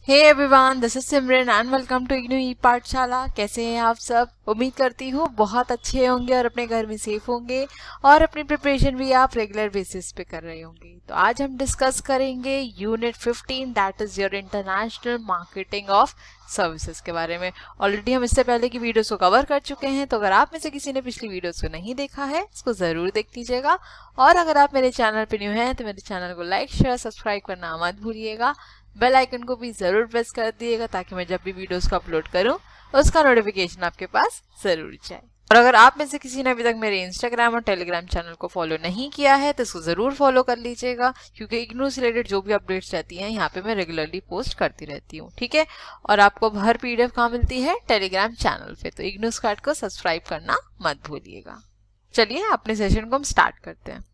Hey everyone, this is Simran and welcome to IGNOU e Pathshala. कैसे हैं आप सब? उम्मीद करती हूँ बहुत अच्छे होंगे और अपने घर में सेफ होंगे और अपनी प्रिपरेशन भी आप रेगुलर बेसिस पे कर रहे होंगे। तो आज हम डिस्कस करेंगे unit 15 that is your international marketing of services के बारे में। ऑलरेडी हम इससे पहले की वीडियोस को कवर कर चुके हैं, तो अगर आप में से किसी ने पिछली वीडियोस को नहीं देखा है इसको ज़रूर देख लीजिएगा। और अगर आप मेरे चैनल पर न्यू हैं तो मेरे चैनल को लाइक शेयर सब्सक्राइब करना मत भूलिएगा। बेल आइकन को भी ज़रूर प्रेस कर दिएगा ताकि मैं जब भी वीडियोस को अपलोड करूं उसका नोटिफिकेशन आपके पास ज़रूर जाए। और अगर आप में से किसी ने अभी तक मेरे इंस्टाग्राम और टेलीग्राम चैनल को फॉलो नहीं किया है तो इसको ज़रूर फॉलो कर लीजिएगा, क्योंकि इग्नू से रिलेटेड जो भी अपडेट्स रहती हैं यहाँ पे मैं रेगुलरली पोस्ट करती रहती हूँ। ठीक है, और आपको हर पीडीएफ कहाँ मिलती है? टेलीग्राम चैनल पे। तो इग्नू स्क्वाड को सब्सक्राइब करना मत भूलिएगा। चलिए अपने सेशन को हम स्टार्ट करते हैं।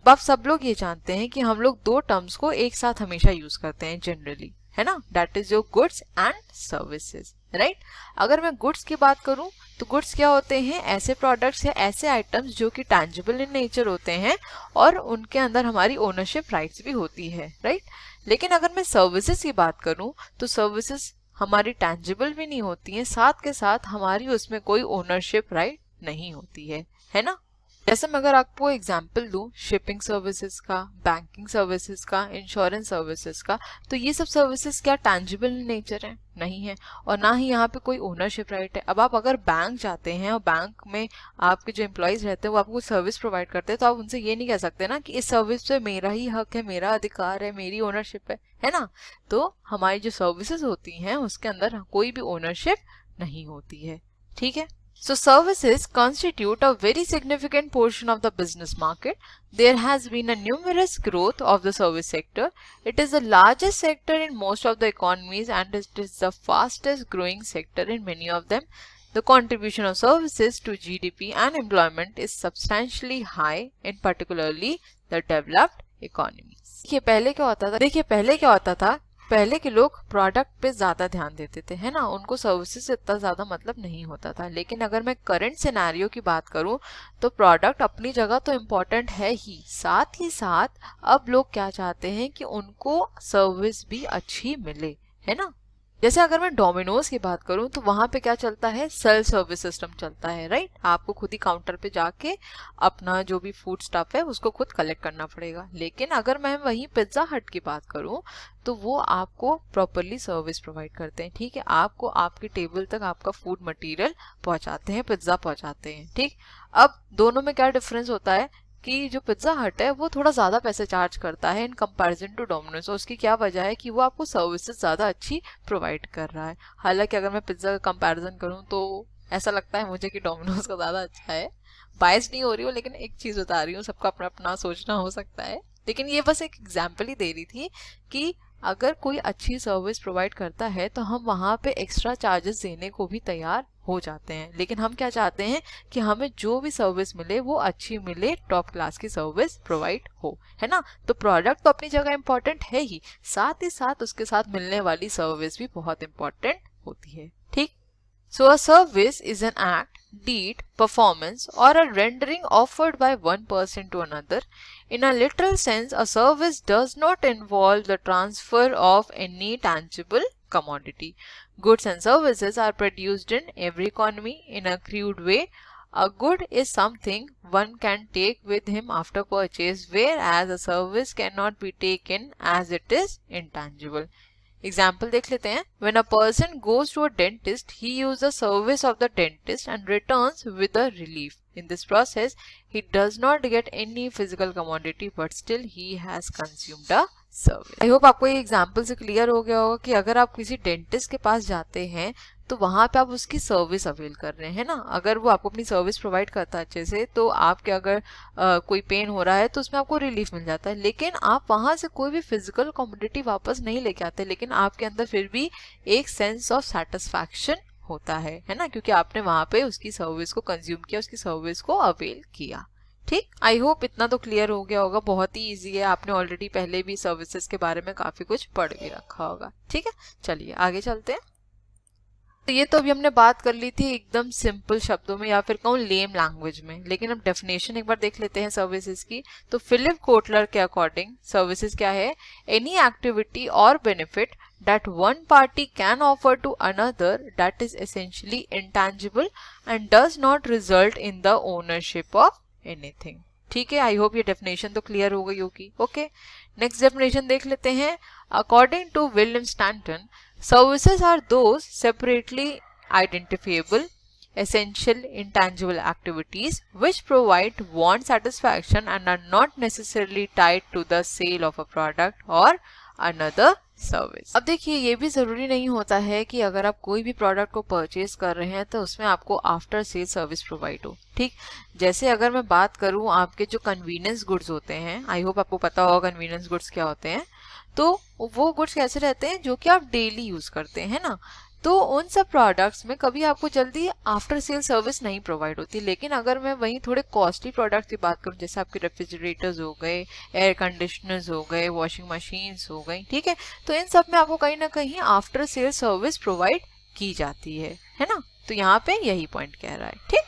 अब सब लोग ये जानते हैं कि हम लोग दो टर्म्स को एक साथ हमेशा यूज करते हैं जनरली, है ना? That is your goods and services, right? अगर मैं गुड्स की बात करूं तो गुड्स क्या होते हैं? ऐसे प्रोडक्ट्स या ऐसे आइटम्स जो कि टैंजिबल इन नेचर होते हैं और उनके अंदर हमारी ओनरशिप राइट्स भी होती है, राइट? लेकिन अगर मैं सर्विसेज की बात करूं तो सर्विसेज हमारी टैंजिबल भी नहीं होती हैं, साथ के साथ हमारी उसमें कोई ओनरशिप राइट नहीं होती है ना? जैसे मैं अगर आपको एग्जाम्पल दूं शिपिंग सर्विसेज का, बैंकिंग सर्विसेज का, इंश्योरेंस सर्विसेज का, तो ये सब सर्विसेज क्या टैंजिबल नेचर है? नहीं है, और ना ही यहाँ पे कोई ओनरशिप राइट है। अब आप अगर बैंक जाते हैं और बैंक में आपके जो एम्प्लॉयज रहते हैं वो आपको सर्विस प्रोवाइड करते हैं, तो आप उनसे ये नहीं कह सकते ना कि इस सर्विस पे मेरा ही हक है, मेरा अधिकार है, मेरी ओनरशिप है ना? तो हमारी जो सर्विसेज होती हैं उसके अंदर कोई भी ओनरशिप नहीं होती है। ठीक है, so services constitute a very significant portion of the business market. There has been a numerous growth of the service sector. It is the largest sector in most of the economies and it is the fastest growing sector in many of them. The contribution of services to GDP and employment is substantially high in particularly the developed economies. देखिए पहले क्या होता था? पहले के लोग product पे ज़्यादा ध्यान देते थे, है ना? उनको सर्विसेज से इतना ज़्यादा मतलब नहीं होता था। लेकिन अगर मैं करंट सिनेरियो की बात करूं तो प्रोडक्ट अपनी जगह तो इम्पोर्टेंट है ही साथ अब लोग क्या चाहते हैं कि उनको सर्विस भी अच्छी मिले, है ना? जैसे अगर मैं डोमिनोज की बात करूं तो वहां पे क्या चलता है? सेल्फ सर्विस सिस्टम चलता है, राइट? आपको खुद ही काउंटर पे जाके अपना जो भी फूड स्टफ है उसको खुद कलेक्ट करना पड़ेगा। लेकिन अगर मैं वहीं पिज्जा हट की बात करूं तो वो आपको प्रॉपरली सर्विस प्रोवाइड करते हैं। ठीक है, आपको आपके टेबल तक आपका फूड मटेरियल पहुंचाते हैं, पिज्जा पहुंचाते हैं। ठीक, अब दोनों में क्या डिफरेंस होता है कि जो पिज्जा हट है वो थोड़ा ज़्यादा पैसे चार्ज करता है इन कंपैरिजन टू डोमिनोज। उसकी क्या वजह है कि वो आपको सर्विसेज ज़्यादा अच्छी प्रोवाइड कर रहा है। हालांकि अगर मैं पिज्ज़ा का कंपैरिजन करूँ तो ऐसा लगता है मुझे कि डोमिनोज का ज़्यादा अच्छा है। बायस नहीं हो रही हूँ, लेकिन एक चीज़ बता रही हूँ, सबका अपना अपना सोचना हो सकता है। लेकिन ये बस एक एग्जाम्पल ही दे रही थी कि अगर कोई अच्छी सर्विस प्रोवाइड करता है तो हम वहाँ पे एक्स्ट्रा चार्जेस देने को भी तैयार हो जाते हैं। लेकिन हम क्या चाहते हैं कि हमें जो भी सर्विस मिले वो अच्छी मिले, टॉप क्लास की सर्विस प्रोवाइड हो, है ना? तो प्रोडक्ट तो अपनी जगह इम्पोर्टेंट है ही साथ उसके साथ मिलने वाली सर्विस भी बहुत इम्पोर्टेंट होती है। ठीक, so a service is an act, deed, performance or a rendering offered by one person to another. In a literal sense, a service does not involve the transfer of any tangible commodity. Goods and services are produced in every economy in a crude way. A good is something one can take with him after purchase, whereas a service cannot be taken as it is intangible. Example देख लेते हैं। When a person goes to a dentist, he uses the service of the dentist and returns with a relief. In this process, he does not get any physical commodity, but still he has consumed a service. I hope आपको ये example से clear हो गया होगा कि अगर आप किसी डेंटिस्ट के पास जाते हैं तो वहां पे आप उसकी सर्विस अवेल कर रहे हैं ना। अगर वो आपको अपनी सर्विस प्रोवाइड करता है अच्छे से तो आपके अगर कोई पेन हो रहा है तो उसमें आपको रिलीफ मिल जाता है। लेकिन आप वहां से कोई भी फिजिकल कमोडिटी वापस नहीं लेके आते, लेकिन आपके अंदर फिर भी एक सेंस ऑफ सेटिस्फैक्शन होता है ना? क्योंकि आपने वहां पे उसकी सर्विस को कंज्यूम किया, उसकी सर्विस को अवेल किया। ठीक, आई होप इतना तो क्लियर हो गया होगा। बहुत ही इजी है, आपने ऑलरेडी पहले भी सर्विसेज के बारे में काफी कुछ पढ़ भी रखा होगा। ठीक है, चलिए आगे चलते हैं। तो ये तो अभी हमने बात कर ली थी एकदम सिंपल शब्दों में या फिर कहूँ लेम लैंग्वेज में, लेकिन अब डेफिनेशन एक बार देख लेते हैं सर्विसेज की। तो फिलिप कोटलर के अकॉर्डिंग सर्विसेज क्या है? एनी एक्टिविटी और benefit that one party can offer to another that is essentially intangible and does not result in the ownership of anything। ठीक है, आई होप ये डेफिनेशन तो क्लियर हो गई होगी। ओके, नेक्स्ट डेफिनेशन देख लेते हैं। According to William Stanton, services are those separately identifiable essential intangible activities which provide want satisfaction and are not necessarily tied to the sale of a product or another service. अब देखिए, ये भी जरूरी नहीं होता है कि अगर आप कोई भी प्रोडक्ट को परचेज कर रहे हैं तो उसमें आपको आफ्टर सेल सर्विस प्रोवाइड हो। ठीक, जैसे अगर मैं बात करूं आपके जो कन्वीनियंस गुड्स होते हैं, आई होप आपको पता होगा कन्वीनियंस गुड्स क्या होते हैं। तो वो गुड्स कैसे रहते हैं? जो कि आप डेली यूज करते हैं ना, तो उन सब प्रोडक्ट्स में कभी आपको जल्दी आफ्टर सेल सर्विस नहीं प्रोवाइड होती। लेकिन अगर मैं वहीं थोड़े कॉस्टली प्रोडक्ट्स की बात करूं, जैसे आपके रेफ्रिजरेटर्स हो गए, एयर कंडीशनर्स हो गए, वॉशिंग मशीन्स हो गई, ठीक है, तो इन सब में आपको कहीं ना कहीं आफ्टर सेल सर्विस प्रोवाइड की जाती है ना। तो यहाँ पे यही पॉइंट कह रहा है। ठीक,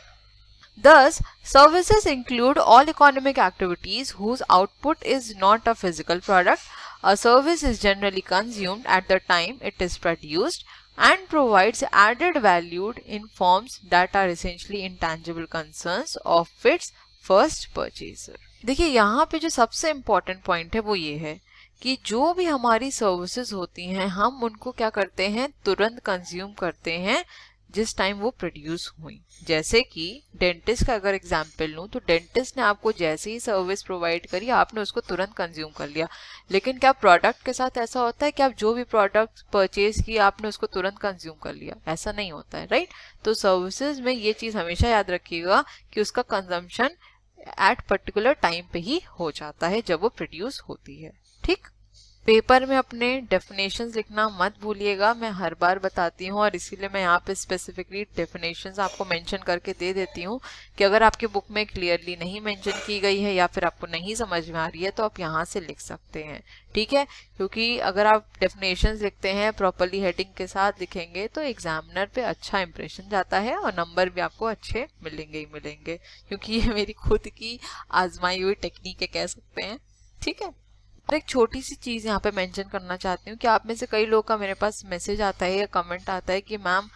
Thus, services include all economic activities whose output is not a physical product. A service is generally consumed at the time it is produced and provides added value in forms that are essentially intangible concerns of its first purchaser। देखिए, यहाँ पे जो सबसे important point है वो ये है कि जो भी हमारी सर्विसेज होती हैं हम उनको क्या करते हैं? तुरंत कंज्यूम करते हैं जिस टाइम वो प्रोड्यूस हुई। जैसे कि डेंटिस्ट का अगर एग्जाम्पल लूँ तो डेंटिस्ट ने आपको जैसे ही सर्विस प्रोवाइड करी आपने उसको तुरंत कंज्यूम कर लिया। लेकिन क्या प्रोडक्ट के साथ ऐसा होता है कि आप जो भी प्रोडक्ट परचेज किया आपने उसको तुरंत कंज्यूम कर लिया? ऐसा नहीं होता है, राइट। तो सर्विसेज में ये चीज़ हमेशा याद रखिएगा कि उसका कंजम्पशन एट पर्टिकुलर टाइम पे ही हो जाता है जब वो प्रोड्यूस होती है। ठीक, पेपर में अपने डेफिनेशंस लिखना मत भूलिएगा, मैं हर बार बताती हूँ और इसीलिए मैं यहाँ पे स्पेसिफिकली डेफिनेशंस आपको मेंशन करके दे देती हूँ कि अगर आपके बुक में क्लियरली नहीं मेंशन की गई है या फिर आपको नहीं समझ में आ रही है तो आप यहाँ से लिख सकते हैं। ठीक है, क्योंकि अगर आप डेफिनेशंस लिखते हैं प्रॉपरली हेडिंग के साथ लिखेंगे तो एग्जामिनर पे अच्छा इंप्रेशन जाता है और नंबर भी आपको अच्छे मिलेंगे ही मिलेंगे, क्योंकि ये मेरी खुद की आजमाई हुई टेक्निक है कह सकते हैं। ठीक है, एक छोटी सी चीज़ यहाँ पे मेंशन करना चाहती हूँ कि आप में से कई लोग का मेरे पास मैसेज आता है या कमेंट आता है कि मैम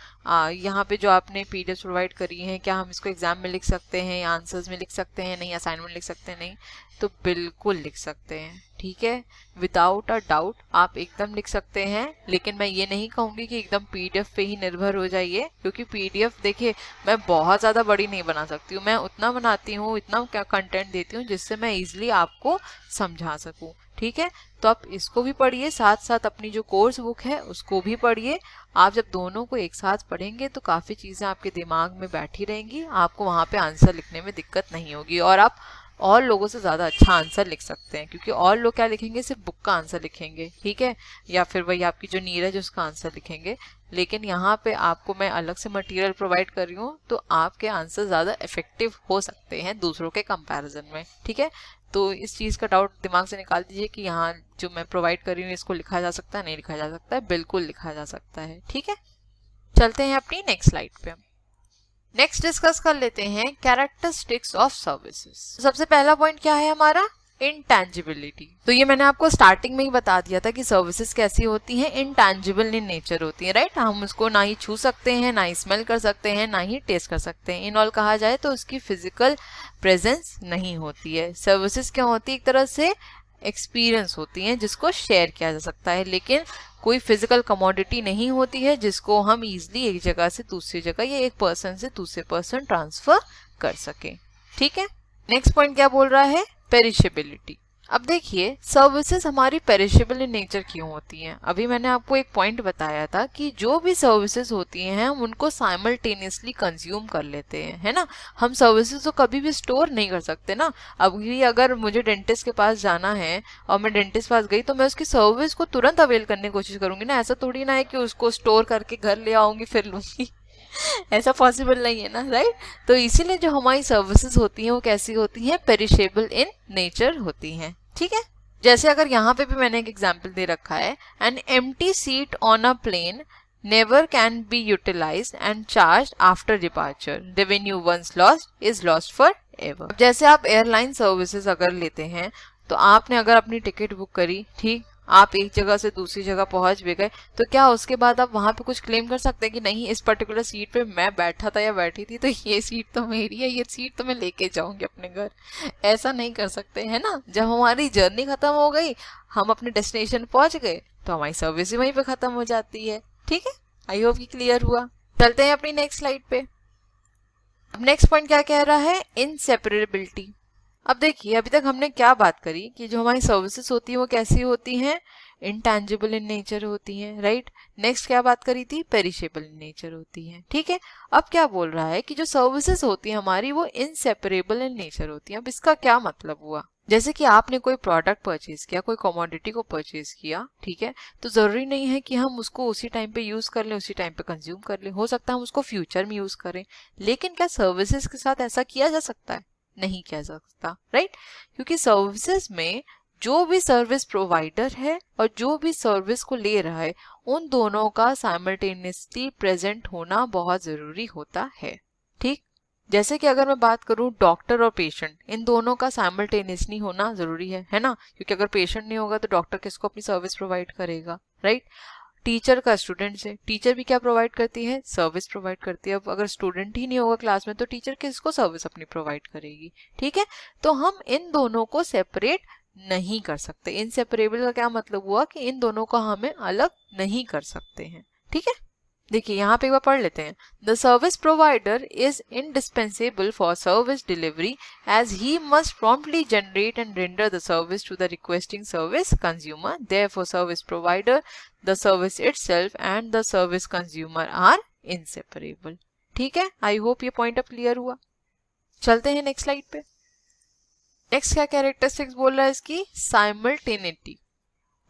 यहाँ पे जो आपने पीडीएफ प्रोवाइड करी है क्या हम इसको एग्जाम में लिख सकते हैं या आंसर्स में लिख सकते हैं? नहीं, असाइनमेंट लिख सकते हैं? नहीं, तो बिल्कुल लिख सकते हैं। ठीक है, विदाउट अ डाउट आप एकदम लिख सकते हैं। लेकिन मैं ये नहीं कहूँगी कि एकदम पीडीएफ पे ही निर्भर हो जाइए, क्योंकि पीडीएफ देखिए मैं बहुत ज़्यादा बड़ी नहीं बना सकती हूँ, मैं उतना बनाती हूँ, इतना क्या कंटेंट देती हूँ जिससे मैं ईजिली आपको समझा सकूँ। ठीक है, तो आप इसको भी पढ़िए, साथ साथ अपनी जो कोर्स बुक है उसको भी पढ़िए। आप जब दोनों को एक साथ पढ़ेंगे तो काफ़ी चीज़ें आपके दिमाग में बैठी रहेंगी, आपको वहाँ पे आंसर लिखने में दिक्कत नहीं होगी और आप और लोगों से ज़्यादा अच्छा आंसर लिख सकते हैं। क्योंकि और लोग क्या लिखेंगे? सिर्फ बुक का आंसर लिखेंगे, ठीक है, या फिर वही आपकी जो नीरज उसका आंसर लिखेंगे। लेकिन यहाँ पे आपको मैं अलग से मटेरियल प्रोवाइड कर रही हूँ तो आपके आंसर ज़्यादा इफेक्टिव हो सकते हैं दूसरों के कंपैरिजन में। ठीक है, तो इस चीज़ का डाउट दिमाग से निकाल दीजिए कि यहाँ जो मैं प्रोवाइड कर रही हूँ इसको लिखा जा सकता है, नहीं लिखा जा सकता है? बिल्कुल लिखा जा सकता है। ठीक है, चलते हैं अपनी नेक्स्ट स्लाइड पे। नेक्स्ट डिस्कस कर लेते हैं कैरेक्टरिस्टिक्स ऑफ सर्विसेज। सबसे पहला पॉइंट क्या है हमारा? इंटैंजिबिलिटी। तो ये मैंने आपको स्टार्टिंग में ही बता दिया था कि सर्विसेज कैसी होती हैं? इंटैंजिबल इन नेचर होती है, राइट। हम उसको ना ही छू सकते हैं, ना ही स्मेल कर सकते हैं, ना ही टेस्ट कर सकते हैं। इन ऑल कहा जाए तो उसकी फिजिकल प्रेजेंस नहीं होती है। सर्विसेज क्या होती है? एक तरह से एक्सपीरियंस होती हैं जिसको शेयर किया जा सकता है, लेकिन कोई फिजिकल कमोडिटी नहीं होती है जिसको हम इजीली एक जगह से दूसरी जगह या एक पर्सन से दूसरे पर्सन ट्रांसफर कर सके। ठीक है, नेक्स्ट पॉइंट क्या बोल रहा है? पेरिशेबिलिटी। अब देखिए, सर्विसेज हमारी पेरिशेबल इन नेचर क्यों होती हैं? अभी मैंने आपको एक पॉइंट बताया था कि जो भी सर्विसेज होती हैं हम उनको साइमल्टेनियसली कंज्यूम कर लेते हैं, है ना। हम सर्विसेज को कभी भी स्टोर नहीं कर सकते ना। अभी अगर मुझे डेंटिस्ट के पास जाना है और मैं डेंटिस्ट पास गई तो मैं उसकी सर्विस को तुरंत अवेल करने की कोशिश करूंगी ना। ऐसा थोड़ी ना है कि उसको स्टोर करके घर ले आऊंगी फिर लूंगी ऐसा पॉसिबल नहीं है ना, राइट। तो इसीलिए जो हमारी सर्विसेज होती हैं वो कैसी होती हैं? पेरिशेबल इन नेचर होती हैं। ठीक है, जैसे अगर यहाँ पे भी मैंने एक एग्जाम्पल दे रखा है, an empty seat on a plane never can be utilized and charged after departure. Revenue once lost is lost forever. जैसे आप एयरलाइन सर्विसेज अगर लेते हैं तो आपने अगर अपनी टिकट बुक करी, ठीक, आप एक जगह से दूसरी जगह पहुंच भी गए, तो क्या उसके बाद आप वहां पे कुछ क्लेम कर सकते हैं कि नहीं इस पर्टिकुलर सीट पे मैं बैठा था या बैठी थी तो ये सीट तो मेरी है, ये सीट तो मैं लेके जाऊंगी अपने घर? ऐसा नहीं कर सकते, है ना। जब हमारी जर्नी खत्म हो गई, हम अपने डेस्टिनेशन पहुंच गए, तो हमारी सर्विस ही वहीं पे खत्म हो जाती है। ठीक है, आई होप कि क्लियर हुआ। चलते हैं अपनी नेक्स्ट स्लाइड पे। अब नेक्स्ट पॉइंट क्या कह रहा है, इनसेपरेबिलिटी। अब देखिए अभी तक हमने क्या बात करी कि जो हमारी सर्विसेज होती हैं वो कैसी होती हैं, इंटैंजिबल इन नेचर होती हैं, राइट। नेक्स्ट क्या बात करी थी, पेरिशेबल इन नेचर होती हैं। ठीक है, अब क्या बोल रहा है कि जो सर्विसेज होती हैं हमारी वो इनसेपरेबल इन नेचर होती हैं। अब इसका क्या मतलब हुआ, जैसे कि आपने कोई प्रोडक्ट परचेज किया, कोई कमोडिटी को परचेज किया, ठीक है, तो जरूरी नहीं है कि हम उसको उसी टाइम पे यूज कर लें, उसी टाइम पे कंज्यूम कर लें। हो सकता है हम उसको फ्यूचर में यूज करें, लेकिन क्या सर्विसेज के साथ ऐसा किया जा सकता है? नहीं किया जा सकता, राइट। क्योंकि सर्विसेज में जो भी सर्विस प्रोवाइडर है और जो भी सर्विस को ले रहा है, उन दोनों का साइमल्टेनियसली प्रेजेंट होना बहुत जरूरी होता है। ठीक, जैसे कि अगर मैं बात करूं डॉक्टर और पेशेंट, इन दोनों का साइमल्टेनियसली होना जरूरी है ना। क्योंकि अगर पेशेंट नहीं होगा तो डॉक्टर किसको अपनी सर्विस प्रोवाइड करेगा, राइट। टीचर का स्टूडेंट से, टीचर भी क्या प्रोवाइड करती है, सर्विस प्रोवाइड करती है। अब अगर स्टूडेंट ही नहीं होगा क्लास में तो टीचर किसको सर्विस अपनी प्रोवाइड करेगी? ठीक है, तो हम इन दोनों को सेपरेट नहीं कर सकते। इनसेपरेबल का क्या मतलब हुआ कि इन दोनों को हमें अलग नहीं कर सकते हैं। ठीक है, देखिए यहाँ पे एक बार पढ़ लेते हैं। The service provider is indispensable for service delivery as he must promptly generate and render the service to the requesting service consumer. Therefore service provider, the service itself and the service consumer are inseparable. ठीक है, I hope ये point अब clear हुआ। चलते हैं next slide पे। Next क्या characteristics बोल रहा है इसकी, साइमल्टेनिटी।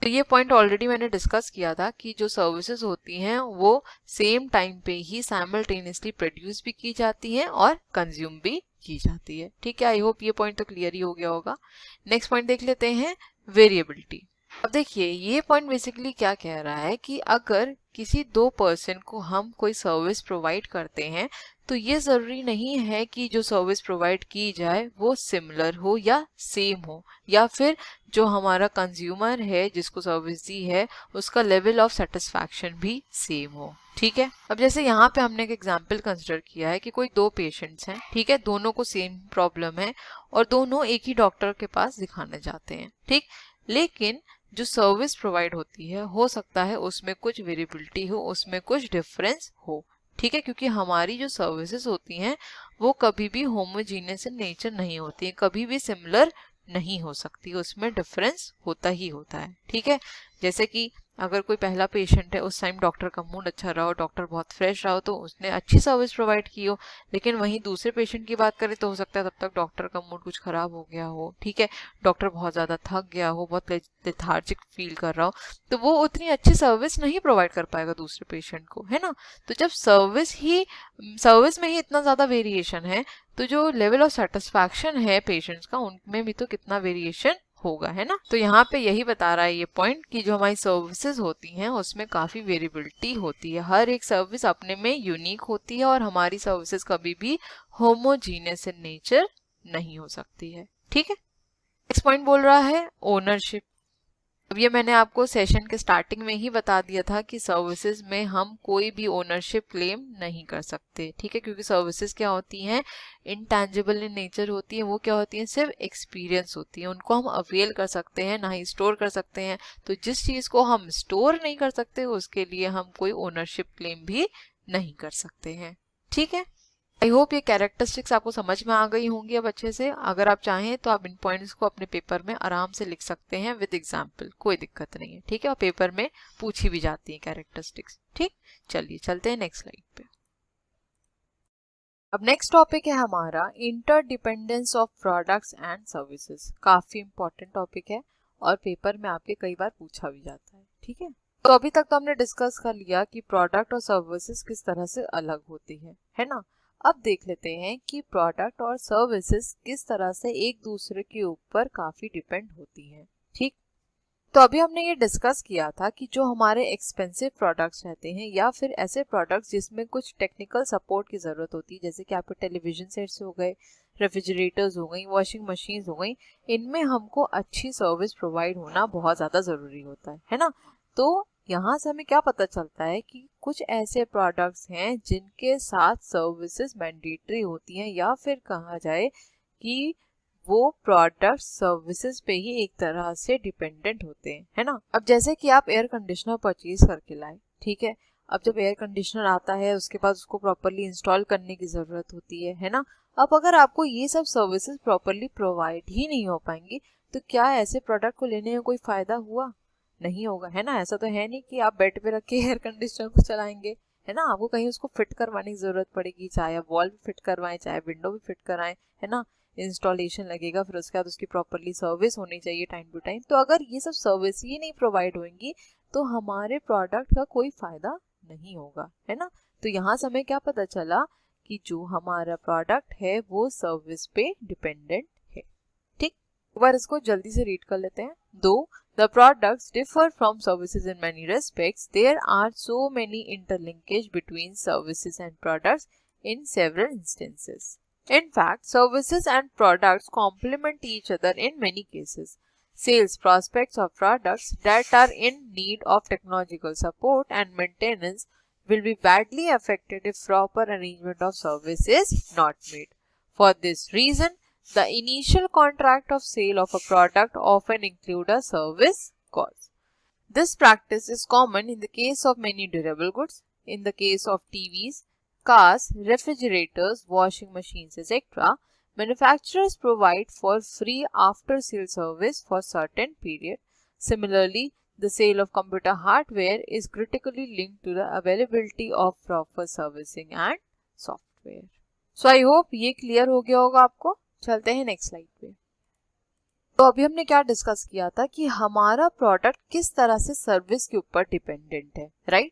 तो ये पॉइंट ऑलरेडी मैंने डिस्कस किया था कि जो सर्विसेज होती हैं वो सेम टाइम पे ही साइमल्टेनियसली प्रोड्यूस भी की जाती हैं और कंज्यूम भी की जाती है। ठीक है, आई होप ये पॉइंट तो क्लियर ही हो गया होगा। नेक्स्ट पॉइंट देख लेते हैं, वेरिएबिलिटी। अब देखिए ये पॉइंट बेसिकली क्या कह रहा है कि अगर किसी दो पर्सन को हम कोई सर्विस प्रोवाइड करते हैं तो ये जरूरी नहीं है कि जो सर्विस प्रोवाइड की जाए वो सिमिलर हो या सेम हो, या फिर जो हमारा कंज्यूमर है जिसको सर्विस दी है उसका लेवल ऑफ सेटिस्फैक्शन भी सेम हो। ठीक है, अब जैसे यहाँ पे हमने एक एग्जांपल कंसिडर किया है कि कोई दो पेशेंट्स हैं, ठीक है, दोनों को सेम प्रॉब्लम है और दोनों एक ही डॉक्टर के पास दिखाने जाते हैं। ठीक, लेकिन जो सर्विस प्रोवाइड होती है हो सकता है उसमें कुछ वेरिएबिलिटी हो, उसमें कुछ डिफरेंस हो। ठीक है, क्योंकि हमारी जो सर्विसेज होती हैं वो कभी भी होमोजीनियस इन नेचर नहीं होती है, कभी भी सिमिलर नहीं हो सकती, उसमें डिफरेंस होता ही होता है। ठीक है, जैसे कि अगर कोई पहला पेशेंट है उस टाइम डॉक्टर का मूड अच्छा रहा हो, डॉक्टर बहुत फ्रेश रहा हो तो उसने अच्छी सर्विस प्रोवाइड की हो, लेकिन वहीं दूसरे पेशेंट की बात करें तो हो सकता है तब तक डॉक्टर का मूड कुछ खराब हो गया हो। ठीक है, डॉक्टर बहुत ज़्यादा थक गया हो, बहुत लेथार्जिक फील कर रहा हो, तो वो उतनी अच्छी सर्विस नहीं प्रोवाइड कर पाएगा दूसरे पेशेंट को, है ना। तो जब सर्विस में ही इतना ज़्यादा वेरिएशन है तो जो लेवल ऑफ सेटिस्फैक्शन है पेशेंट्स का उनमें भी तो कितना वेरिएशन होगा, है ना। तो यहाँ पे यही बता रहा है ये पॉइंट कि जो हमारी सर्विसेज होती हैं उसमें काफी वेरिएबिलिटी होती है, हर एक सर्विस अपने में यूनिक होती है और हमारी सर्विसेज कभी भी होमोजीनियस इन नेचर नहीं हो सकती है। ठीक है, नेक्स्ट पॉइंट बोल रहा है ओनरशिप। अब ये मैंने आपको सेशन के स्टार्टिंग में ही बता दिया था कि सर्विसेज में हम कोई भी ओनरशिप क्लेम नहीं कर सकते। ठीक है, क्योंकि सर्विसेज क्या होती हैं, इंटैंजिबल इन नेचर होती है, वो क्या होती हैं, सिर्फ एक्सपीरियंस होती है, उनको हम अवेल कर सकते हैं ना ही स्टोर कर सकते हैं। तो जिस चीज़ को हम स्टोर नहीं कर सकते उसके लिए हम कोई ओनरशिप क्लेम भी नहीं कर सकते हैं। ठीक है, आई होप ये कैरेक्टरिस्टिक्स आपको समझ में आ गई होंगी अब अच्छे से। अगर आप चाहें तो आप इन पॉइंट्स को अपने पेपर में आराम से लिख सकते हैं विद एग्जाम्पल, कोई दिक्कत नहीं है। ठीक है, और पेपर में पूछी भी जाती है कैरेक्टरिस्टिक्स। ठीक, चलिए चलते हैं नेक्स्ट स्लाइड पे। अब नेक्स्ट टॉपिक है हमारा interdependence of products and services. काफी इंपॉर्टेंट टॉपिक है और पेपर में आपके कई बार पूछा भी जाता है। ठीक है, तो अभी तक तो हमने डिस्कस कर लिया कि प्रोडक्ट और सर्विसेज किस तरह से अलग होती है ना। अब देख लेते हैं कि प्रोडक्ट और सर्विसेज किस तरह से एक दूसरे के ऊपर काफी डिपेंड होती हैं। ठीक, तो अभी हमने ये डिस्कस किया था कि जो हमारे एक्सपेंसिव प्रोडक्ट्स रहते हैं या फिर ऐसे प्रोडक्ट्स जिसमें कुछ टेक्निकल सपोर्ट की ज़रूरत होती है, जैसे कि आपके टेलीविज़न सेट्स हो गए, रेफ्रिजरेटर्स हो गई, वॉशिंग मशीन्स हो गई, इनमें हमको अच्छी सर्विस प्रोवाइड होना बहुत ज़्यादा ज़रूरी होता है ना। तो यहाँ से हमें क्या पता चलता है कि कुछ ऐसे प्रोडक्ट्स हैं जिनके साथ सर्विसेज मैंडेटरी होती हैं, या फिर कहा जाए कि वो प्रोडक्ट सर्विसेज पे ही एक तरह से डिपेंडेंट होते हैं, है ना। अब जैसे कि आप एयर कंडीशनर परचेज करके लाए, ठीक है। अब जब एयर कंडीशनर आता है उसके बाद उसको प्रॉपरली इंस्टॉल करने की ज़रूरत होती है ना। अब अगर आपको ये सब सर्विसेज प्रॉपरली प्रोवाइड ही नहीं हो पाएंगी तो क्या ऐसे प्रोडक्ट को लेने में कोई फ़ायदा हुआ? नहीं होगा, है ना। ऐसा तो है नहीं कि आप बेड पे रख के एयर कंडीशनर को चलाएंगे, है ना। आपको कहीं उसको फिट करवाने की ज़रूरत पड़ेगी, चाहे आप वॉल भी फिट करवाएं, चाहे विंडो भी फिट कराएं, है ना। इंस्टॉलेशन लगेगा, फिर उसके बाद उसकी प्रॉपरली सर्विस होनी चाहिए टाइम टू टाइम। तो अगर ये सब सर्विस ही नहीं प्रोवाइड होंगी तो हमारे प्रोडक्ट का कोई फ़ायदा नहीं होगा, है ना। तो यहाँ से हमें क्या पता चला कि जो हमारा प्रोडक्ट है वो सर्विस पे डिपेंडेंट है। ठीक, एक बार इसको जल्दी से रीड कर लेते हैं। दो the products differ from services in many respects, there are so many interlinkage between services and products in several instances. In fact, services and products complement each other in many cases. Sales prospects of products that are in need of technological support and maintenance will be badly affected if proper arrangement of service is not made. For this reason, the initial contract of sale of a product often include a service cost. This practice is common in the case of many durable goods. In the case of TVs, cars, refrigerators, washing machines, etc., manufacturers provide for free after-sale service for certain period. Similarly, the sale of computer hardware is critically linked to the availability of proper servicing and software. So I hope ये clear हो गया होगा आपको। चलते हैं next slide पे। तो अभी हमने क्या डिस्कस किया था कि हमारा प्रोडक्ट किस तरह से सर्विस के ऊपर डिपेंडेंट है, राइट।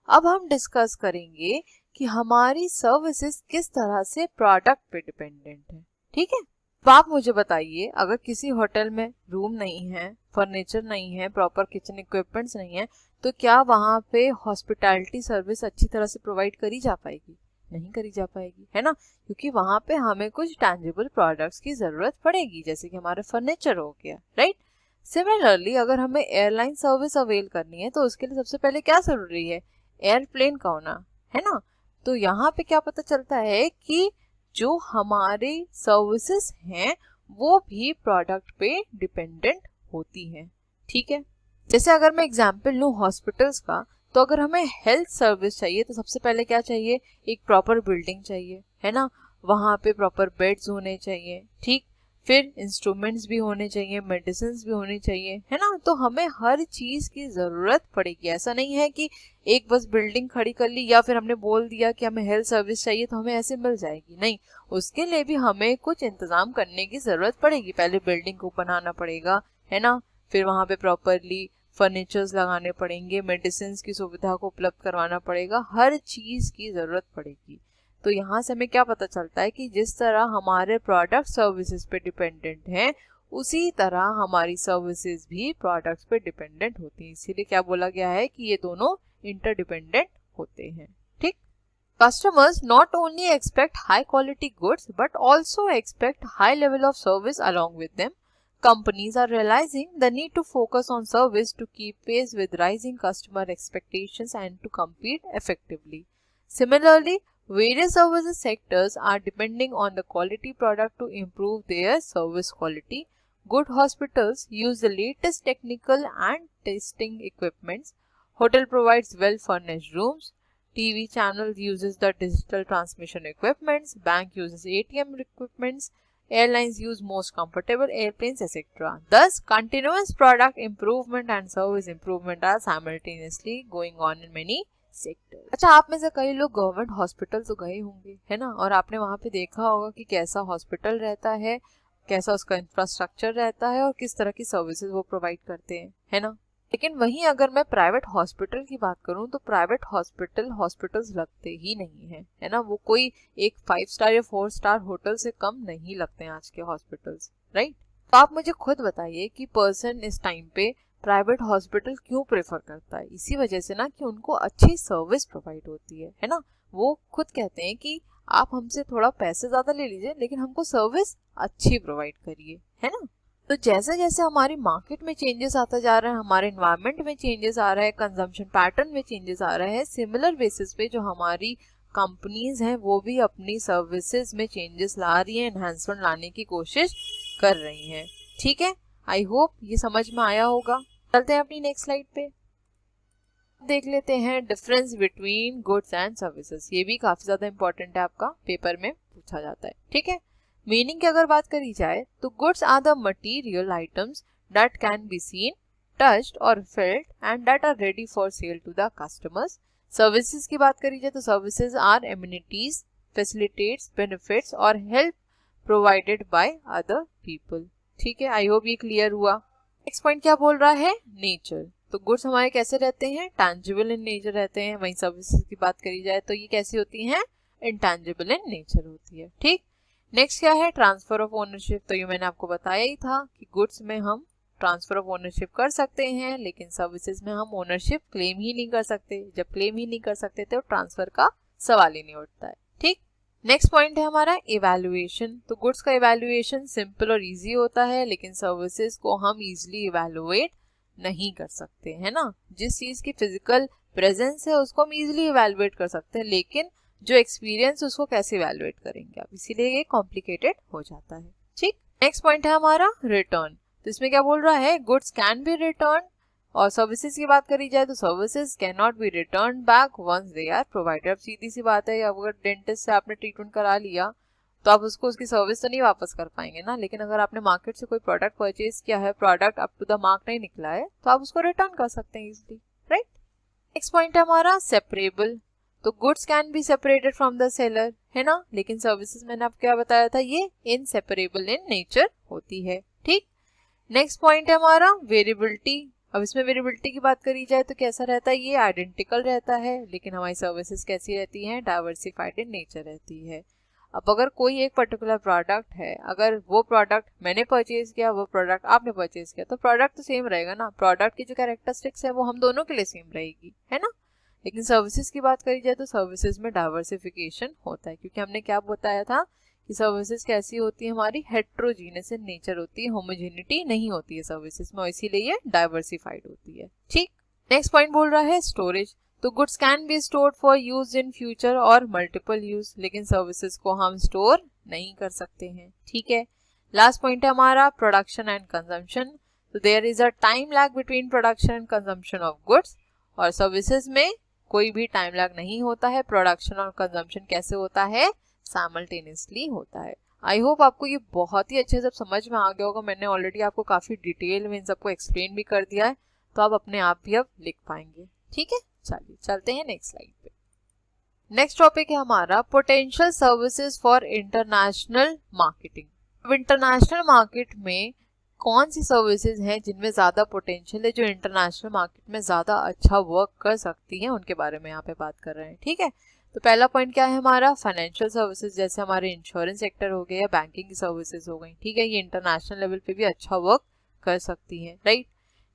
अब हम डिस्कस करेंगे कि हमारी सर्विसेज किस तरह से प्रोडक्ट पे डिपेंडेंट है, ठीक है। तो आप मुझे बताइए, अगर किसी होटल में रूम नहीं है, फर्नीचर नहीं है, प्रॉपर किचन इक्विपमेंट्स नहीं है, तो क्या वहाँ पे हॉस्पिटैलिटी सर्विस अच्छी तरह से प्रोवाइड करी जा पाएगी? नहीं करी जा पाएगी, है ना, क्योंकि वहाँ पे हमें कुछ टैंजिबल प्रोडक्ट्स की ज़रूरत पड़ेगी, जैसे कि हमारा फर्नीचर हो गया, राइट। सिमिलरली अगर हमें एयरलाइन सर्विस अवेल करनी है तो उसके लिए सबसे पहले क्या ज़रूरी है? एयरप्लेन का होना, है ना। तो यहाँ पे क्या पता चलता है कि जो हमारे सर्विसेज हैं वो भी प्रोडक्ट पे डिपेंडेंट होती हैं, ठीक है। जैसे अगर मैं एग्जाम्पल लूँ हॉस्पिटल्स का, तो अगर हमें हेल्थ सर्विस चाहिए तो सबसे पहले क्या चाहिए? एक प्रॉपर बिल्डिंग चाहिए, है ना। वहाँ पे प्रॉपर बेड्स होने चाहिए, ठीक। फिर इंस्ट्रूमेंट्स भी होने चाहिए, मेडिसिन भी होनी चाहिए, है ना। तो हमें हर चीज़ की ज़रूरत पड़ेगी। ऐसा नहीं है कि एक बस बिल्डिंग खड़ी कर ली या फिर हमने बोल दिया कि हमें हेल्थ सर्विस चाहिए तो हमें ऐसे मिल जाएगी, नहीं। उसके लिए भी हमें कुछ इंतज़ाम करने की ज़रूरत पड़ेगी। पहले बिल्डिंग को बनाना पड़ेगा, है ना। फिर वहाँ पे प्रॉपरली फर्नीचर्स लगाने पड़ेंगे, मेडिसिन की सुविधा को उपलब्ध करवाना पड़ेगा, हर चीज़ की ज़रूरत पड़ेगी। तो यहाँ से हमें क्या पता चलता है कि जिस तरह हमारे प्रोडक्ट सर्विसेज पे डिपेंडेंट हैं, उसी तरह हमारी सर्विसेज भी प्रोडक्ट्स पे डिपेंडेंट होती हैं। इसीलिए क्या बोला गया है कि ये दोनों इंटरडिपेंडेंट होते हैं, ठीक। Customers not only expect high quality goods but also expect high level of service along with them. Companies are realizing the need to focus on service to keep pace with rising customer expectations and to compete effectively. Similarly, various services sectors are depending on the quality product to improve their service quality. Good hospitals use the latest technical and testing equipments. Hotel provides well-furnished rooms. TV channel uses the digital transmission equipments. Bank uses ATM equipments. Airlines use most comfortable airplanes, etc. Thus, continuous product improvement and service improvement are simultaneously going on in many sectors. अच्छा, आप में से कई लोग government hospital तो गए होंगे, है ना, और आपने वहाँ पे देखा होगा कि कैसा हॉस्पिटल रहता है, कैसा उसका इंफ्रास्ट्रक्चर रहता है और किस तरह की सर्विसेज वो प्रोवाइड करते हैं, है ना। लेकिन वहीं अगर मैं प्राइवेट हॉस्पिटल की बात करूं तो प्राइवेट हॉस्पिटल्स लगते ही नहीं है, है ना। वो कोई एक 5 स्टार या 4 स्टार होटल से कम नहीं लगते हैं आज के हॉस्पिटल्स, राइट। तो आप मुझे खुद बताइए कि पर्सन इस टाइम पे प्राइवेट हॉस्पिटल क्यों प्रेफर करता है? इसी वजह से ना कि उनको अच्छी सर्विस प्रोवाइड होती है ना। वो खुद कहते हैं कि आप हमसे थोड़ा पैसे ज्यादा ले लीजिए लेकिन हमको सर्विस अच्छी प्रोवाइड करिए, है ना। तो जैसे जैसे हमारी मार्केट में चेंजेस आता जा रहा है, हमारे एनवायरनमेंट में चेंजेस आ रहा है, कंजम्पशन पैटर्न में चेंजेस आ रहा है, सिमिलर बेसिस पे जो हमारी कंपनीज हैं वो भी अपनी सर्विसेज में चेंजेस ला रही हैं, एनहांसमेंट लाने की कोशिश कर रही हैं। ठीक है, आई होप ये समझ में आया होगा। चलते हैं अपनी नेक्स्ट स्लाइड पे, देख लेते हैं difference between goods and services. ये भी काफी ज्यादा इंपॉर्टेंट है, आपका पेपर में पूछा जाता है। ठीक है, मीनिंग की अगर बात करी जाए तो goods are the material items that can be seen, touched और felt and that are ready for sale to the customers. Services की बात करी जाए तो services are amenities, facilitates, benefits और help provided by other people. ठीक है, I hope ये क्लियर हुआ। नेक्स्ट पॉइंट क्या बोल रहा है? नेचर। तो गुड्स हमारे कैसे रहते हैं? टैंजिबल इन नेचर रहते हैं। वहीं सर्विसेज की बात करी जाए तो ये कैसी होती हैं? इंटैंजिबल इन नेचर होती है। ठीक, नेक्स्ट क्या है? Transfer of ownership. तो ये मैंने आपको बताया ही था कि गुड्स में हम ट्रांसफर ऑफ ओनरशिप कर सकते हैं लेकिन सर्विसेज में हम ओनरशिप क्लेम ही नहीं कर सकते। जब क्लेम ही नहीं कर सकते तो ट्रांसफर का सवाल ही नहीं उठता है। ठीक, नेक्स्ट पॉइंट है हमारा इवैल्यूएशन। तो गुड्स का इवैल्यूएशन सिंपल और इजी होता है लेकिन सर्विसेज को हम इजीली इवैल्यूएट नहीं कर सकते, है ना। जिस चीज की फिजिकल प्रेजेंस है उसको हम इजीली इवैल्यूएट कर सकते हैं लेकिन जो एक्सपीरियंस उसको कैसे इवैल्यूएट करेंगे आप, इसीलिए ये कॉम्प्लिकेटेड हो जाता है। ठीक, नेक्स्ट पॉइंट है हमारा रिटर्न। तो इसमें क्या बोल रहा है? गुड्स कैन बी रिटर्न, और सर्विसेज की बात करी जाए तो services can not be return back once they are provided. अब सीधी सी बात है, अगर डेंटिस्ट से आपने ट्रीटमेंट करा लिया तो आप उसको उसकी सर्विस तो नहीं वापस कर पाएंगे ना, लेकिन अगर आपने मार्केट से कोई प्रोडक्ट परचेज किया है, product up to the mark नहीं निकला है, तो आप उसको रिटर्न कर सकते हैं इजीली, राइट। नेक्स्ट पॉइंट है हमारा सेपरेबल। तो goods can be separated from the seller, है ना, लेकिन सर्विसेज मैंने आपको क्या बताया था, ये इनसेपरेबल इन नेचर होती है। ठीक, नेक्स्ट पॉइंट है हमारा वेरिएबिलिटी। अब इसमें वेरिएबिलिटी की बात करी जाए तो कैसा रहता है? ये आइडेंटिकल रहता है लेकिन हमारी सर्विसेज कैसी रहती हैं? डाइवर्सिफाइड इन नेचर रहती है। अब अगर कोई एक पर्टिकुलर प्रोडक्ट है, अगर वो प्रोडक्ट मैंने परचेज किया, वो प्रोडक्ट आपने परचेज किया, तो प्रोडक्ट तो सेम रहेगा ना। प्रोडक्ट की जो कैरेक्टरिस्टिक्स है वो हम दोनों के लिए सेम रहेगी, है ना। लेकिन सर्विसेज की बात करी जाए तो सर्विसेज में डाइवर्सिफिकेशन होता है, क्योंकि हमने क्या बताया था कि सर्विसेज कैसी होती है? हमारी हेट्रोजीनियस इन नेचर होती है, होमोजेनिटी नहीं होती है सर्विसेज में, इसीलिए ये डाइवर्सिफाइड होती है। ठीक, नेक्स्ट पॉइंट बोल रहा है स्टोरेज। तो goods can be stored for use in future और मल्टीपल यूज, लेकिन सर्विसेज को हम स्टोर नहीं कर सकते हैं। ठीक है, लास्ट पॉइंट है हमारा प्रोडक्शन एंड कंजम्पशन। तो there is a time lag between production and consumption of goods, और सर्विसेज में कोई भी टाइम लैग नहीं होता है। प्रोडक्शन और कंजम्पशन कैसे होता है? साइमल्टेनियसली होता है। आई होप आपको ये बहुत ही अच्छे से समझ में आ गया होगा। मैंने ऑलरेडी आपको काफी डिटेल में इन सबको एक्सप्लेन भी कर दिया है, तो आप अपने आप भी अब लिख पाएंगे। ठीक है, चलिए चलते हैं नेक्स्ट स्लाइड पे। नेक्स्ट टॉपिक है हमारा potential services for international marketing. अब इंटरनेशनल मार्केट में कौन सी सर्विसेज हैं जिनमें ज्यादा पोटेंशियल है, जो इंटरनेशनल मार्केट में ज्यादा अच्छा वर्क कर सकती हैं, उनके बारे में यहाँ पे बात कर रहे हैं। ठीक है, तो पहला पॉइंट क्या है हमारा? फाइनेंशियल सर्विसेज, जैसे हमारे इंश्योरेंस सेक्टर हो गए या बैंकिंग की सर्विसेज हो गई। ठीक है, ये इंटरनेशनल लेवल पे भी अच्छा वर्क कर सकती हैं, राइट।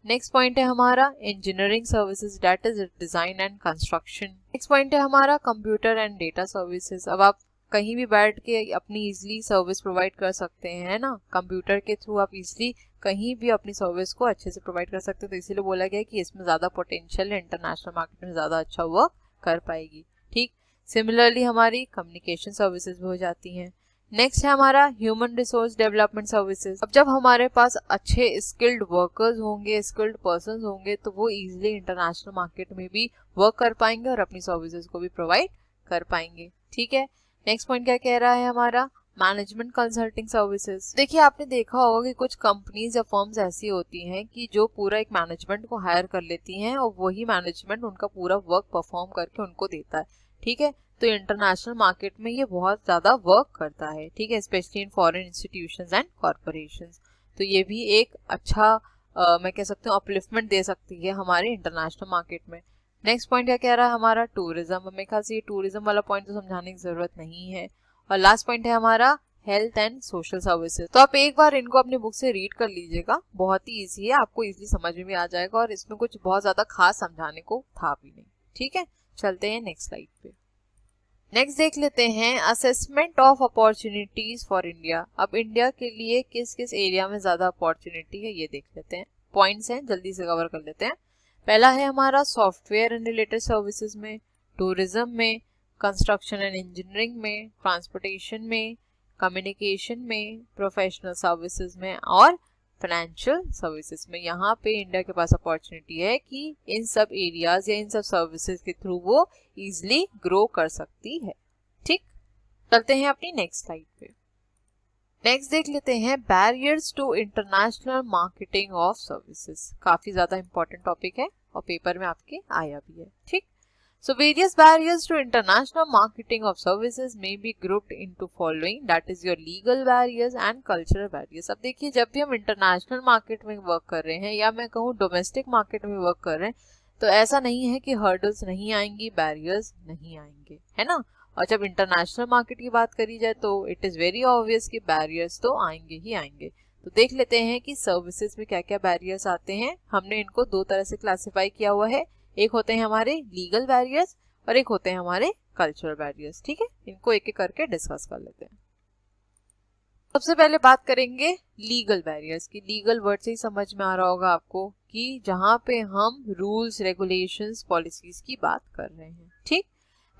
नेक्स्ट पॉइंट है हमारा engineering services, that is design and construction. Next point है हमारा कंप्यूटर एंड डेटा सर्विसेज। अब आप कहीं भी बैठ के अपनी इजीली सर्विस प्रोवाइड कर सकते हैं, है ना। कंप्यूटर के थ्रू आप इजीली कहीं भी अपनी सर्विस को अच्छे से प्रोवाइड कर सकते हैं, तो इसीलिए बोला गया कि इसमें ज्यादा पोटेंशियल है, इंटरनेशनल मार्केट में ज्यादा अच्छा वर्क कर पाएगी। ठीक, सिमिलरली हमारी कम्युनिकेशन सर्विसेज भी हो जाती हैं। नेक्स्ट है हमारा ह्यूमन रिसोर्स डेवलपमेंट सर्विसेज। अब जब हमारे पास अच्छे स्किल्ड वर्कर्स होंगे, स्किल्ड पर्संस होंगे, तो वो इजीली इंटरनेशनल मार्केट में भी वर्क कर पाएंगे और अपनी सर्विसेज को भी प्रोवाइड कर पाएंगे। ठीक है, नेक्स्ट पॉइंट क्या कह रहा है हमारा? Management consulting services. देखिए, आपने देखा होगा कि कुछ कंपनीज या फर्म्स ऐसी होती हैं कि जो पूरा एक मैनेजमेंट को हायर कर लेती हैं और वही मैनेजमेंट उनका पूरा वर्क परफॉर्म करके उनको देता है। ठीक है, तो इंटरनेशनल मार्केट में ये बहुत ज्यादा वर्क करता है। ठीक है, specially in foreign institutions and corporations. तो ये भी एक अच्छा मैं कह सकती हूँ अपलिफ्टमेंट दे सकती है हमारे इंटरनेशनल मार्केट में। नेक्स्ट पॉइंट क्या कह रहा है हमारा? टूरिज्म। मेरे ख्याल से ये टूरिज्म वाला पॉइंट तो समझाने की जरूरत नहीं है। और लास्ट पॉइंट है हमारा हेल्थ एंड सोशल सर्विसेज। तो आप एक बार इनको अपनी बुक से रीड कर लीजिएगा, बहुत ही इजी है, आपको इजीली समझ में भी आ जाएगा और इसमें कुछ बहुत ज्यादा खास समझाने को था भी नहीं। ठीक है, चलते हैं नेक्स्ट स्लाइड पे। नेक्स्ट देख लेते हैं assessment of opportunities for India. अब इंडिया के लिए किस किस एरिया में ज्यादा अपॉर्चुनिटी है ये देख लेते हैं। पॉइंट्स हैं, जल्दी से कवर कर लेते हैं। पहला है हमारा सॉफ्टवेयर एंड रिलेटेड सर्विसेज में, टूरिज्म में, कंस्ट्रक्शन एंड इंजीनियरिंग में, ट्रांसपोर्टेशन में, कम्युनिकेशन में, प्रोफेशनल सर्विसेज में और फाइनेंशियल सर्विसेज में। यहाँ पे इंडिया के पास अपॉर्चुनिटी है कि इन सब एरियाज या इन सब सर्विसेज के थ्रू वो इजिली ग्रो कर सकती है। ठीक, चलते हैं अपनी नेक्स्ट स्लाइड पे। नेक्स्ट देख लेते हैं barriers to international marketing of services. काफी ज्यादा इंपॉर्टेंट टॉपिक है और पेपर में आपके आया भी है। ठीक, so various barriers to international marketing of services may be grouped into following, that is your legal barriers and cultural barriers। अब देखिए, जब भी हम इंटरनेशनल मार्केट में वर्क कर रहे हैं या मैं कहूँ डोमेस्टिक मार्केट में वर्क कर रहे हैं, तो ऐसा नहीं है कि हर्डल्स नहीं आएंगी, बैरियर्स नहीं आएंगे, है ना। और जब इंटरनेशनल मार्केट की बात करी जाए तो इट इज वेरी ऑब्वियस कि बैरियर्स तो आएंगे ही आएंगे। तो देख लेते हैं कि सर्विसेज में क्या क्या बैरियर्स आते हैं। हमने इनको दो तरह से क्लासिफाई किया हुआ है, एक होते हैं हमारे लीगल बैरियर्स और एक होते हैं हमारे कल्चरल बैरियर्स। ठीक है, इनको एक एक करके डिस्कस कर लेते हैं। सबसे पहले बात करेंगे लीगल बैरियर्स की। लीगल वर्ड से ही समझ में आ रहा होगा आपको कि जहां पे हम रूल्स, रेगुलेशंस, पॉलिसीज की बात कर रहे हैं। ठीक,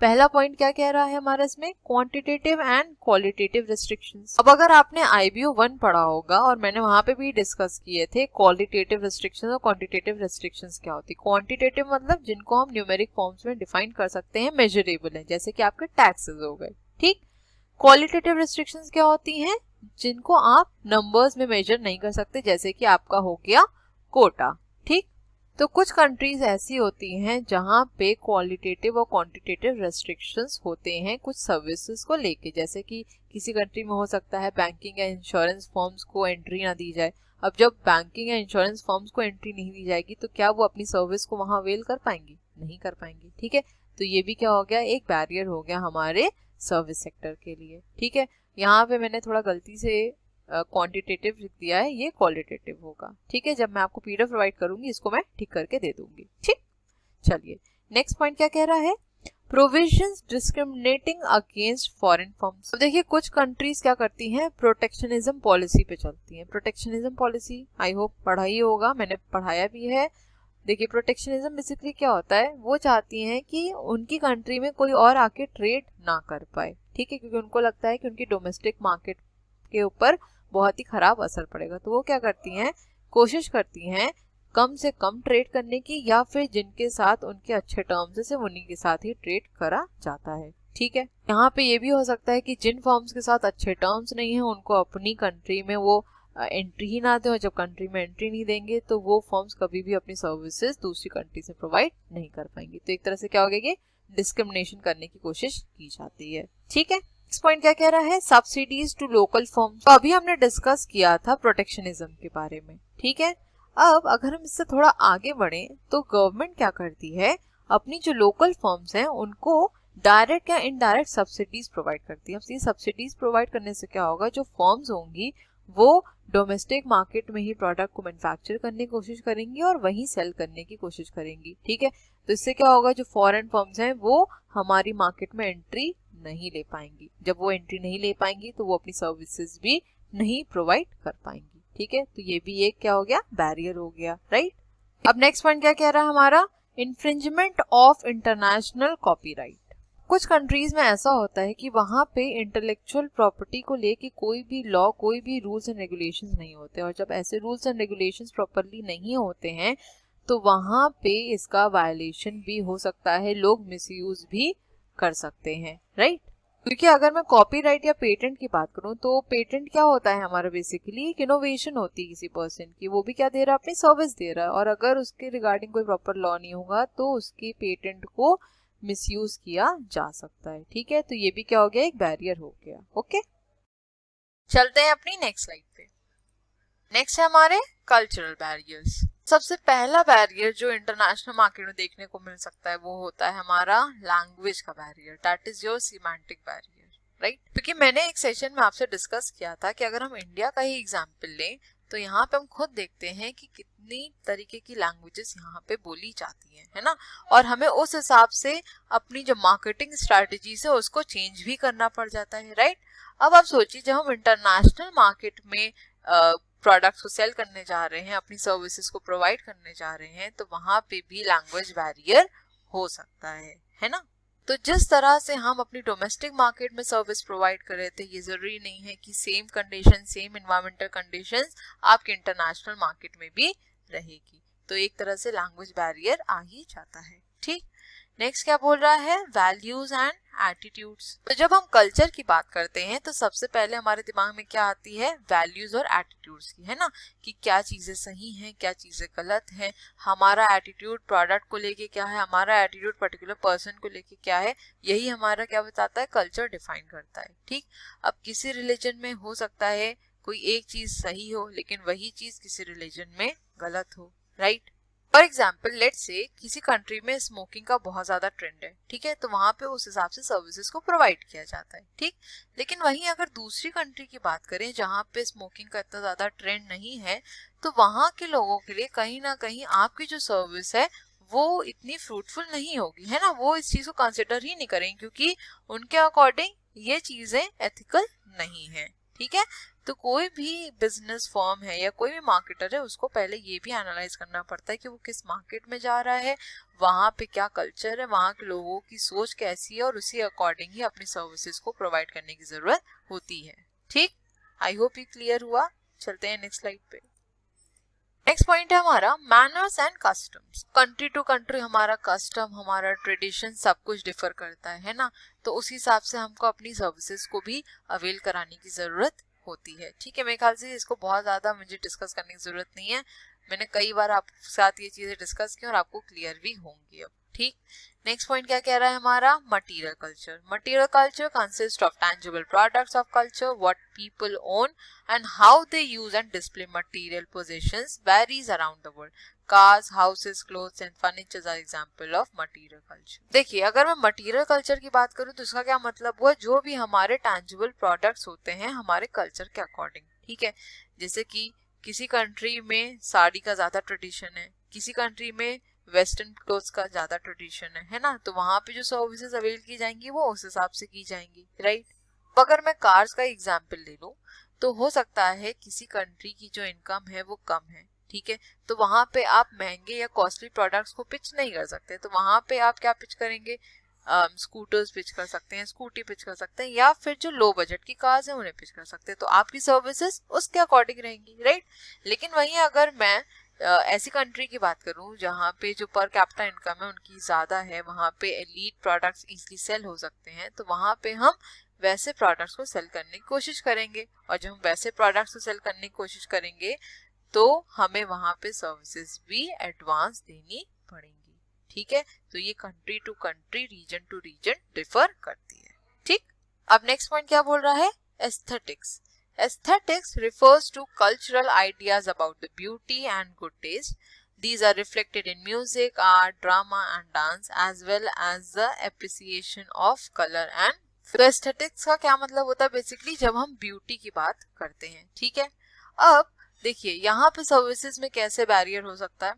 पहला पॉइंट क्या कह रहा है हमारा इसमें, क्वांटिटेटिव एंड क्वालिटेटिव रिस्ट्रिक्शंस। अब अगर आपने आईबीओ 1 पढ़ा होगा और मैंने वहां पे भी डिस्कस किए थे क्वालिटेटिव रिस्ट्रिक्शंस और क्वांटिटेटिव रिस्ट्रिक्शंस क्या होती है। क्वांटिटेटिव मतलब जिनको हम न्यूमेरिक फॉर्म्स में डिफाइन कर सकते हैं, मेजरेबल है, जैसे कि आपके टैक्सेस हो गए। ठीक, क्वालिटेटिव रिस्ट्रिक्शंस क्या होती हैं, जिनको आप नंबर्स में मेजर नहीं कर सकते, जैसे कि आपका हो गया कोटा। ठीक, तो कुछ कंट्रीज ऐसी होती हैं जहां पे क्वालिटेटिव और क्वांटिटेटिव रेस्ट्रिक्शंस होते हैं कुछ सर्विसेज को लेके, जैसे कि किसी कंट्री में हो सकता है बैंकिंग या इंश्योरेंस फर्म्स को एंट्री ना दी जाए। अब जब बैंकिंग या इंश्योरेंस फर्म्स को एंट्री नहीं दी जाएगी तो क्या वो अपनी सर्विस को वहां अवेल कर पाएंगी? नहीं कर पाएंगी। ठीक है, तो ये भी क्या हो गया, एक बैरियर हो गया हमारे सर्विस सेक्टर के लिए। ठीक है, यहाँ पे मैंने थोड़ा गलती से क्वांटिटेटिव लिख दिया है, ये क्वालिटेटिव होगा। ठीक है, जब मैं आपको पीडीएफ प्रोवाइड करूंगी इसको मैं ठीक करके दे दूंगी। ठीक, चलिए नेक्स्ट पॉइंट क्या कह रहा है, provisions discriminating against foreign firms. अब देखिए, कुछ कंट्रीज क्या करती हैं, प्रोटेक्शनिज्म पॉलिसी पे चलती हैं। प्रोटेक्शनिज्म पॉलिसी आई होप पढ़ा ही होगा, मैंने पढ़ाया भी है। देखिए, प्रोटेक्शनिज्म बेसिकली क्या होता है, वो चाहती हैं कि उनकी कंट्री में कोई और आके ट्रेड ना कर पाए। ठीक है, क्योंकि उनको लगता है कि उनकी डोमेस्टिक मार्केट के ऊपर बहुत ही खराब असर पड़ेगा। तो वो क्या करती हैं, कोशिश करती हैं कम से कम ट्रेड करने की, या फिर जिनके साथ उनके अच्छे टर्म्स है सिर्फ उन्हीं के साथ ही ट्रेड करा जाता है। ठीक है, यहाँ पे ये भी हो सकता है कि जिन फर्म्स के साथ अच्छे टर्म्स नहीं है उनको अपनी कंट्री में वो एंट्री ही ना दें, और जब कंट्री में एंट्री नहीं देंगे तो वो फर्म्स कभी भी अपनी सर्विसेज दूसरी कंट्री से प्रोवाइड नहीं कर पाएंगी। तो एक तरह से क्या हो गया कि डिस्क्रिमिनेशन करने की कोशिश की जाती है। ठीक है, नेक्स्ट पॉइंट क्या कह रहा है, सब्सिडीज टू लोकल फर्म्स। तो अभी हमने डिस्कस किया था प्रोटेक्शनिज्म के बारे में। ठीक है, अब अगर हम इससे थोड़ा आगे बढ़े तो गवर्नमेंट क्या करती है, अपनी जो लोकल फर्म्स हैं उनको डायरेक्ट या इनडायरेक्ट सब्सिडीज प्रोवाइड करती है। अब ये सब्सिडीज प्रोवाइड करने से क्या होगा, जो फर्म्स होंगी वो डोमेस्टिक मार्केट में ही प्रोडक्ट को मैन्युफैक्चर करने की कोशिश करेंगी और वहीं सेल करने की कोशिश करेंगी। ठीक है, तो इससे क्या होगा, जो फॉरेन फर्म्स हैं वो हमारी मार्केट में एंट्री नहीं ले पाएंगी। जब वो एंट्री नहीं ले पाएंगी तो वो अपनी सर्विसेज भी नहीं प्रोवाइड कर पाएंगी। ठीक है, तो ये भी एक क्या हो गया, बैरियर हो गया, राइट। अब नेक्स्ट पॉइंट क्या कह रहा है हमारा, इन्फ्रिंजमेंट ऑफ इंटरनेशनल कॉपीराइट। कुछ कंट्रीज में ऐसा होता है कि वहां पे इंटेलेक्चुअल प्रॉपर्टी को लेके कोई भी लॉ, कोई भी रूल्स एंड रेगुलेशंस नहीं होते, और जब ऐसे रूल्स एंड रेगुलेशंस प्रॉपरली नहीं होते हैं तो वहां पे इसका वायलेशन भी हो सकता है, लोग मिसयूज भी कर सकते हैं, राइट। क्योंकि अगर मैं कॉपीराइट या पेटेंट की बात करूं तो पेटेंट क्या होता है हमारा, बेसिकली एक इनोवेशन होती है किसी पर्सन की, वो भी क्या दे रहा है, अपनी सर्विस दे रहा है, और अगर उसके रिगार्डिंग कोई प्रॉपर लॉ नहीं होगा तो उसके पेटेंट को मिसयूज किया जा सकता है। ठीक है, तो ये भी क्या हो गया, एक बैरियर हो गया। ओके, चलते हैं अपनी नेक्स्ट स्लाइड पे। नेक्स्ट है हमारे कल्चरल बैरियर्स। सबसे पहला बैरियर जो इंटरनेशनल मार्केट में देखने को मिल सकता है वो होता है हमारा लैंग्वेज का barrier, that is your semantic barrier, right. क्योंकि मैंने एक सेशन में आपसे डिस्कस किया था कि अगर हम इंडिया का ही एग्जाम्पल लें तो यहाँ पे हम खुद देखते हैं कि कितनी तरीके की लैंग्वेजेस यहाँ पे बोली जाती है ना, और हमें उस हिसाब से अपनी जो मार्केटिंग स्ट्रैटेजी है उसको चेंज भी करना पड़ जाता है, राइट। अब आप सोचिए जब हम इंटरनेशनल मार्केट में प्रोडक्ट्स को सेल करने जा रहे हैं, अपनी सर्विसेज को प्रोवाइड करने जा रहे हैं, तो वहां पे भी लैंग्वेज बैरियर हो सकता है ना। तो जिस तरह से हम अपनी डोमेस्टिक मार्केट में सर्विस प्रोवाइड कर रहे थे, ये जरूरी नहीं है कि same condition, same environmental conditions आपके इंटरनेशनल मार्केट में भी रहेगी। तो एक तरह से लैंग्वेज बैरियर आ ही जाता है, ठीक। नेक्स्ट क्या बोल रहा है, वैल्यूज एंड एटीट्यूड्स। तो जब हम कल्चर की बात करते हैं तो सबसे पहले हमारे दिमाग में क्या आती है, वैल्यूज और एटीट्यूड्स की, है ना, कि क्या चीजें सही हैं, क्या चीजें गलत हैं, हमारा एटीट्यूड प्रोडक्ट को लेके क्या है, हमारा एटीट्यूड पर्टिकुलर पर्सन को लेके क्या है, यही हमारा क्या बताता है, कल्चर डिफाइन करता है, ठीक। अब किसी रिलीजन में हो सकता है कोई एक चीज सही हो लेकिन वही चीज किसी रिलीजन में गलत हो, right. For example let's say किसी कंट्री में स्मोकिंग का बहुत ज्यादा ट्रेंड है, ठीक है, तो वहां पे उस हिसाब से सर्विसेज को प्रोवाइड किया जाता है, ठीक। लेकिन वहीं अगर दूसरी कंट्री की बात करें जहां पे स्मोकिंग का इतना ज्यादा ट्रेंड नहीं है, तो वहां के लोगों के लिए कहीं ना कहीं आपकी जो सर्विस है वो इतनी फ्रूटफुल नहीं होगी, है ना। वो इस चीज को कंसिडर ही नहीं करेंगे क्योंकि उनके अकॉर्डिंग ये चीजें एथिकल नहीं है, ठीक है। तो कोई भी बिजनेस फर्म है या कोई भी मार्केटर है, उसको पहले ये भी एनालाइज करना पड़ता है कि वो किस मार्केट में जा रहा है, वहां पे क्या कल्चर है, वहां के लोगों की सोच कैसी है, और उसी अकॉर्डिंग ही अपनी सर्विसेज को प्रोवाइड करने की जरूरत होती है, ठीक। आई होप ये क्लियर हुआ। चलते हैं नेक्स्ट स्लाइड पे। नेक्स्ट पॉइंट है हमारा manners and customs. Country to country हमारा कस्टम, हमारा ट्रेडिशन सब कुछ डिफर करता है ना, तो उस हिसाब से हमको अपनी सर्विसेज को भी अवेल कराने की जरूरत होती है, ठीक है। मेरे ख्याल से इसको बहुत ज्यादा मुझे डिस्कस करने की जरूरत नहीं है, मैंने कई बार आपके साथ ये चीजें डिस्कस की और आपको क्लियर भी होंगी अब, ठीक। नेक्स्ट पॉइंट क्या कह रहा है हमारा, material culture. Material culture consist of tangible products of culture, what people own and how they use and display material possessions varies around the world. Cars, houses, clothes and furniture are example of material culture. देखिए अगर मैं material culture की बात करूं तो इसका क्या मतलब हुआ, जो भी हमारे टैंजिबल प्रोडक्ट्स होते हैं हमारे कल्चर के अकॉर्डिंग, ठीक है। जैसे कि किसी कंट्री में साड़ी का ज्यादा ट्रेडिशन है, किसी कंट्री में वेस्टर्न क्लोथ्स का ज्यादा ट्रेडिशन है ना, तो वहां पे जो सर्विसेज अवेल की जाएंगी वो उस हिसाब से की जाएंगी, राइट। अगर मैं कार्स का एग्जांपल ले लूं तो हो सकता है किसी कंट्री की जो इनकम है वो कम है, ठीक है, तो वहां पे आप महंगे या कॉस्टली प्रोडक्ट्स को पिच नहीं कर सकते, तो वहां पे आप क्या पिच करेंगे, स्कूटर्स पिच कर सकते हैं, स्कूटी पिच कर सकते हैं, या फिर जो लो बजट की कार्स हैं उन्हें पिच कर सकते हैं, तो आपकी सर्विसेज उसके अकॉर्डिंग रहेंगी, राइट। लेकिन वहीं अगर मैं ऐसी कंट्री की बात करूं जहां पे जो पर कैपिटा इनकम है उनकी ज्यादा है, वहां पे एलीट प्रोडक्ट्स इजीली सेल हो सकते हैं, तो वहां पे हम वैसे प्रोडक्ट्स को सेल करने की कोशिश करेंगे, और जब हम वैसे प्रोडक्ट्स को सेल करने की कोशिश करेंगे तो हमें वहां पे सर्विसेज भी एडवांस देनी पड़ेंगी, ठीक है। तो ये country to country, region to region differ करती है, ठीक। अब नेक्स्ट पॉइंट क्या बोल रहा है, aesthetics. Aesthetics refers to cultural ideas about the beauty and good taste. These are reflected in music, art, drama and dance as well as the appreciation of color and तो aesthetics का क्या मतलब होता है, बेसिकली जब हम beauty की बात करते हैं, ठीक है। अब देखिए यहाँ पे सर्विसेज में कैसे बैरियर हो सकता है,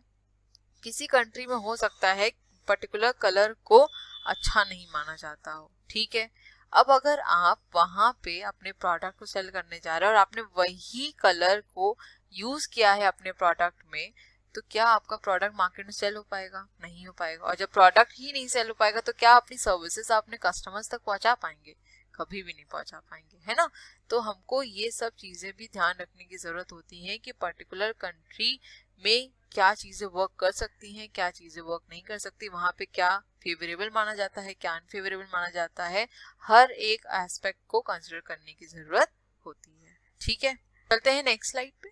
किसी कंट्री में हो सकता है पर्टिकुलर कलर को अच्छा नहीं माना जाता हो, ठीक है। अब अगर आप वहां पे अपने प्रोडक्ट को सेल करने जा रहे हैं और आपने वही कलर को यूज किया है अपने प्रोडक्ट में, तो क्या आपका प्रोडक्ट मार्केट में सेल हो पाएगा, नहीं हो पाएगा। और जब प्रोडक्ट ही नहीं सेल हो पाएगा तो क्या अपनी सर्विसेज अपने कस्टमर्स तक पहुंचा पाएंगे, कभी भी नहीं पहुंचा पाएंगे, है ना। तो हमको ये सब चीजें भी ध्यान रखने की जरूरत होती है कि पर्टिकुलर कंट्री में क्या चीजें वर्क कर सकती हैं, क्या चीजें वर्क नहीं कर सकती, वहां पे क्या फेवरेबल माना जाता है, क्या अनफेवरेबल माना जाता है, हर एक एस्पेक्ट को कंसिडर करने की जरूरत होती है, ठीक है। चलते हैं नेक्स्ट स्लाइड पे।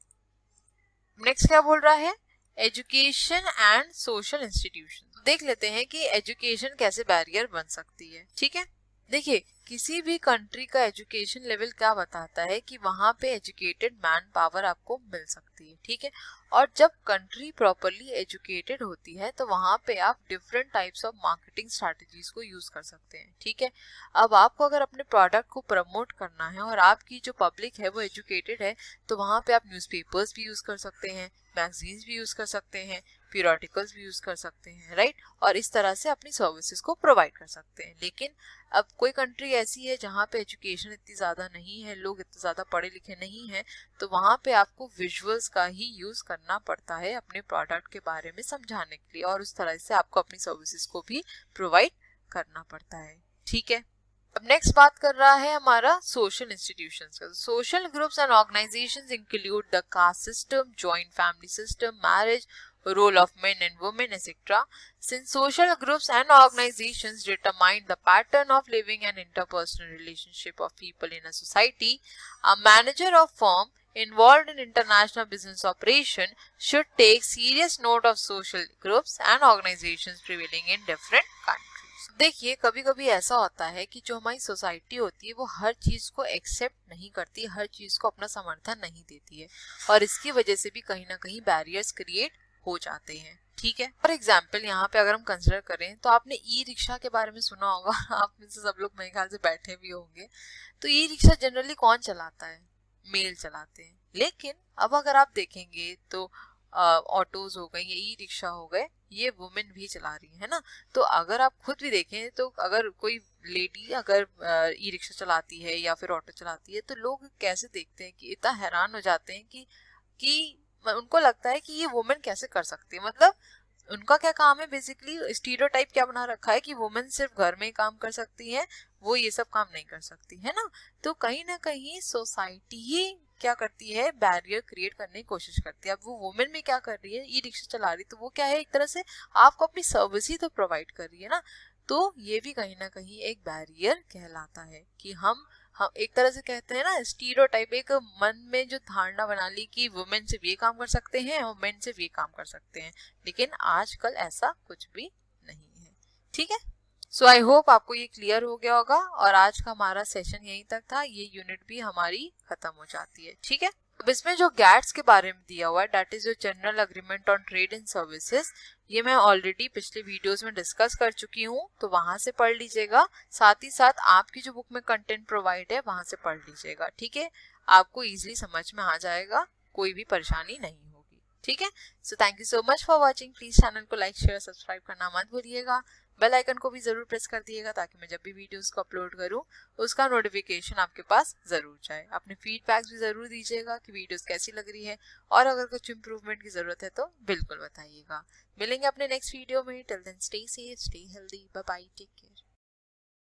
नेक्स्ट क्या बोल रहा है, एजुकेशन एंड सोशल इंस्टीट्यूशन। देख लेते हैं कि एजुकेशन कैसे बैरियर बन सकती है, ठीक है। देखिए किसी भी कंट्री का एजुकेशन लेवल क्या बताता है कि वहाँ पे एजुकेटेड मैन पावर आपको मिल सकती है, ठीक है। और जब कंट्री प्रॉपरली एजुकेटेड होती है तो वहाँ पे आप different types of marketing strategies को यूज कर सकते हैं, ठीक है। अब आपको अगर अपने प्रोडक्ट को प्रमोट करना है और आपकी जो पब्लिक है वो एजुकेटेड है, तो वहाँ पे आप न्यूज़पेपर्स भी यूज कर सकते हैं, मैगजीन्स भी यूज कर सकते हैं, पीरियोडिकल्स भी यूज कर सकते हैं, राइट। और इस तरह से अपनी सर्विसेज को प्रोवाइड कर सकते हैं। लेकिन अब कोई कंट्री ऐसी है जहाँ पे एजुकेशन इतनी ज़्यादा नहीं है, लोग इतने ज़्यादा पढ़े लिखे नहीं हैं, तो वहाँ पे आपको विजुअल्स का ही यूज़ करना पड़ता है अपने प्रोडक्ट के बारे में समझाने के लिए, और उस तरह से आपको अपनी सर्विसेज को भी प्रोवाइड करना पड़ता है, ठीक है। अब नेक्स्ट बात कर रहा है हमारा सोशल इंस्टीट्यूशंस का। Social groups and organisations include the caste system, joint family system, marriage, role of men and women, etc. Since social groups and organizations determine the pattern of living and interpersonal relationship of people in a society, a manager of firm involved in international business operation should take serious note of social groups and organizations prevailing in different countries. देखिए, कभी कभी ऐसा होता है कि जो हमारी society होती है वो हर चीज को एक्सेप्ट नहीं करती, हर चीज को अपना समर्थन नहीं देती है, और इसकी वजह से भी कहीं ना कहीं बैरियर्स क्रिएट हो जाते हैं, ठीक है। फॉर एग्जाम्पल यहाँ पे अगर हम कंसिडर करें तो आपने ई रिक्शा के बारे में सुना होगा, आप में से सब लोग मेरे ख्याल से बैठे भी होंगे। तो ई रिक्शा जनरली कौन चलाता है? मेल चलाते हैं। लेकिन अब अगर आप देखेंगे तो ऑटोज हो गए, ये ई रिक्शा हो गए, ये वुमेन भी चला रही है ना। तो अगर आप खुद भी देखें तो अगर कोई लेडी अगर ई रिक्शा चलाती है या फिर ऑटो चलाती है तो लोग कैसे देखते हैं कि इतना हैरान हो जाते हैं कि उनको लगता है कि ये वुमेन कैसे कर सकती है। मतलब उनका क्या काम है, बेसिकली स्टीरियोटाइप क्या बना रखा है कि वुमेन सिर्फ घर में ही काम कर सकती है, वो ये सब काम नहीं कर सकती है ना। तो कहीं ना कहीं सोसाइटी ही क्या करती है, बैरियर क्रिएट करने की कोशिश करती है। अब वो वुमेन भी क्या कर रही है, ई रिक्शा चला रही, तो वो क्या है, एक तरह से आपको अपनी सर्विस ही तो प्रोवाइड कर रही है ना। तो ये भी कहीं ना कहीं एक बैरियर कहलाता है कि हम एक तरह से कहते हैं ना स्टीरियोटाइप, एक मन में जो धारणा बना ली कि वुमेन सिर्फ ये काम कर सकते हैं और मेन सिर्फ ये काम कर सकते हैं। लेकिन आजकल ऐसा कुछ भी नहीं है, ठीक है। सो आई होप आपको ये क्लियर हो गया होगा, और आज का हमारा सेशन यहीं तक था। ये यूनिट भी हमारी खत्म हो जाती है, ठीक है। अब इसमें जो गैट्स के बारे में दिया हुआ है, दैट इज जो general agreement on trade and services, ये मैं ऑलरेडी पिछले वीडियोस में डिस्कस कर चुकी हूँ, तो वहां से पढ़ लीजिएगा। साथ ही साथ आपकी जो बुक में कंटेंट प्रोवाइड है वहां से पढ़ लीजिएगा, ठीक है। आपको इजीली समझ में आ जाएगा, कोई भी परेशानी नहीं होगी, ठीक है। So thank you so much for watching. Please channel को लाइक शेयर सब्सक्राइब करना मत भूलिएगा। बेल आइकन को भी जरूर प्रेस कर दिएगा ताकि मैं जब भी वीडियोस को अपलोड करूं उसका नोटिफिकेशन आपके पास जरूर जाए। अपने फीडबैक्स भी जरूर दीजिएगा कि वीडियोस कैसी लग रही है, और अगर कुछ इंप्रूवमेंट की जरूरत है तो बिल्कुल बताइएगा। मिलेंगे अपने नेक्स्ट वीडियो में। Till then stay safe, stay healthy, bye bye, take care.